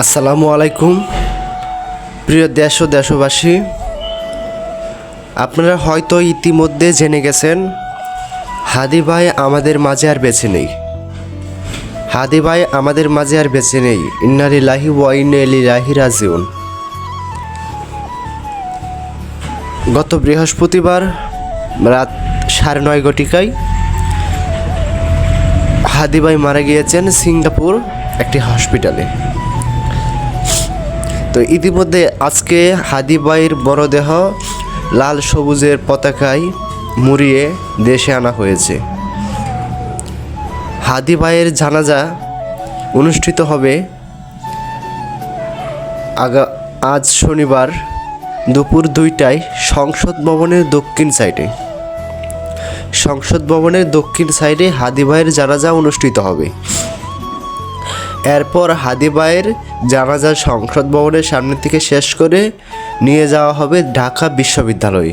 আসসালামু আলাইকুম প্রিয় দেশ ও দেশবাসী, আপনারা হয়তো ইতিমধ্যে জেনে গেছেন হাদি ভাই আমাদের মাঝে আর বেঁচে নেই। হাদি ভাই আমাদের মাঝে আর বেঁচে নেই। ইন্না লিল্লাহি ওয়া ইন্না ইলাইহি রাজিউন। গত বৃহস্পতিবার রাত 9:30 ঘটিকায় হাদি ভাই মারা গিয়েছেন সিঙ্গাপুর একটি হসপিটালে। তো ইতিমধ্যে আজকে হাদি ভাইয়ের মরদেহ লাল সবুজের পতাকায় মুড়িয়ে দেশে আনা হয়েছে। হাদি ভাইয়ের জানাজা অনুষ্ঠিত হবে আজ শনিবার দুপুর 2টায় সংসদ ভবনের দক্ষিণ সাইডে। সংসদ ভবনের দক্ষিণ সাইডে হাদি ভাইয়ের জানাজা অনুষ্ঠিত হবে। এরপর হাদি ভাইয়ের জানাজা সংসদ ভবনের সামনে থেকে শেষ করে নিয়ে যাওয়া হবে ঢাকা বিশ্ববিদ্যালয়ে।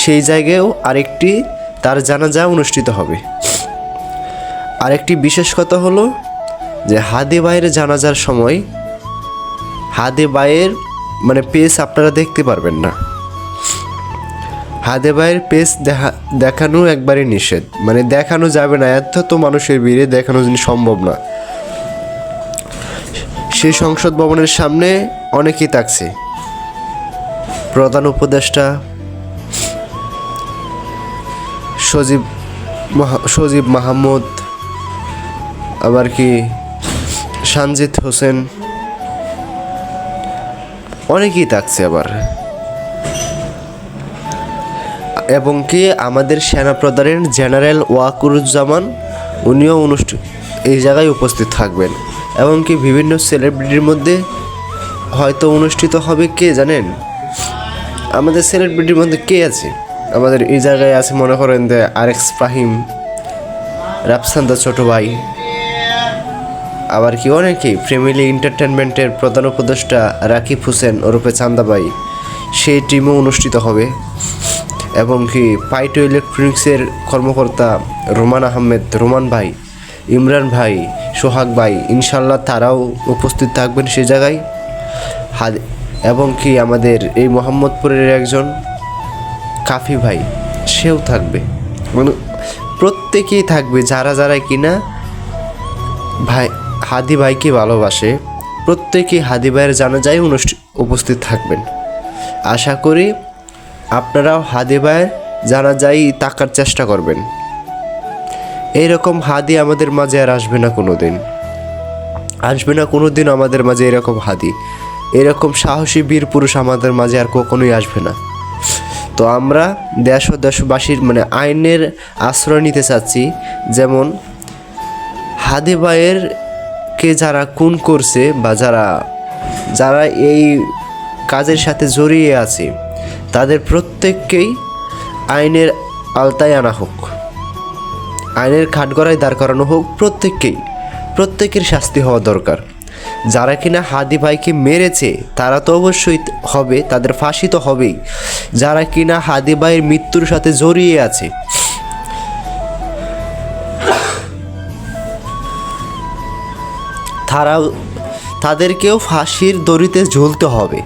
সেই জায়গায়ও আরেকটি তার জানাজা অনুষ্ঠিত হবে। আরেকটি বিশেষ কথা হলো যে হাদি ভাইয়ের জানাজার সময় হাদি ভাইয়ের পেজ আপনারা দেখতে পারবেন না। হাদি ভাইয়ের পেজ দেখানো একবারে নিষেধ, দেখানো যাবে না। এত তো মানুষের ভিড়ে দেখানো সম্ভব না। সেই সংসদ ভবনের সামনে অনেকেই থাকছে, প্রধান উপদেষ্টা সজীব মাহমুদ, আবার কি সানজিদ হোসেন, অনেকেই থাকছে আবার, এবং কি আমাদের সেনাপ্রধানের জেনারেল ওয়াকুরুজ্জামান উনিও এই জায়গায় উপস্থিত থাকবেন। এবং কি বিভিন্ন সেলিব্রিটির মধ্যে হয়তো অনুষ্ঠিত হবে। কে জানেন আমাদের সেলিব্রিটির মধ্যে কে আছে? আমাদের এই জায়গায় আছে মনে করেন যে RX ফাহিম, রাফসান্দা ছোট ভাই, আবার কি অনেকেই ফ্যামিলি এন্টারটেনমেন্টের প্রধান উপদেষ্টা রাকিব হোসেন ওরফে চান্দা ভাই, সেই টিমও অনুষ্ঠিত হবে। এবং কি পাইটো ইলেকট্রনিক্সের কর্মকর্তা রোমান আহমেদ, রোমান ভাই, ইমরান ভাই, সোহাগ ভাই, ইনশাল্লাহ তারাও উপস্থিত থাকবেন সে জায়গায়। এবং কি আমাদের এই মোহাম্মদপুরের একজন কাফি ভাই, সেও থাকবে। প্রত্যেকেই থাকবে যারা কিনা হাদি ভাইকে ভালোবাসে, প্রত্যেকেই হাদি ভাইয়ের জানাজায় উপস্থিত থাকবেন। আশা করি আপনারাও হাদি ভাইয়ের জানাজায় থাকার চেষ্টা করবেন। এইরকম হাদি আমাদের মাঝে আর আসবে না কোনো দিন আমাদের মাঝে এরকম হাদি, এরকম সাহসী বীর পুরুষ আমাদের মাঝে আর কখনোই আসবে না। তো আমরা দেশ ও দেশবাসীর আইনের আশ্রয় নিতে চাচ্ছি। যেমন হাদি ভাইয়ের কে যারা খুন করছে বা যারা এই কাজের সাথে জড়িয়ে আছে তাদের প্রত্যেককেই আইনের আওতায় আনা হোক, আইনের কাঠগড়ায় দাঁড় করানো হোক। প্রত্যেকের শাস্তি হওয়া দরকার। যারা কিনা হাদি ভাইকে মেরেছে তারা তো অবশ্যই হবে, তাদের ফাঁসি তো হবেই। যারা কিনা হাদি ভাইয়ের মৃত্যুর সাথে জড়িয়ে আছে তাদেরকেও ফাঁসির দড়িতে ঝুলতে হবে।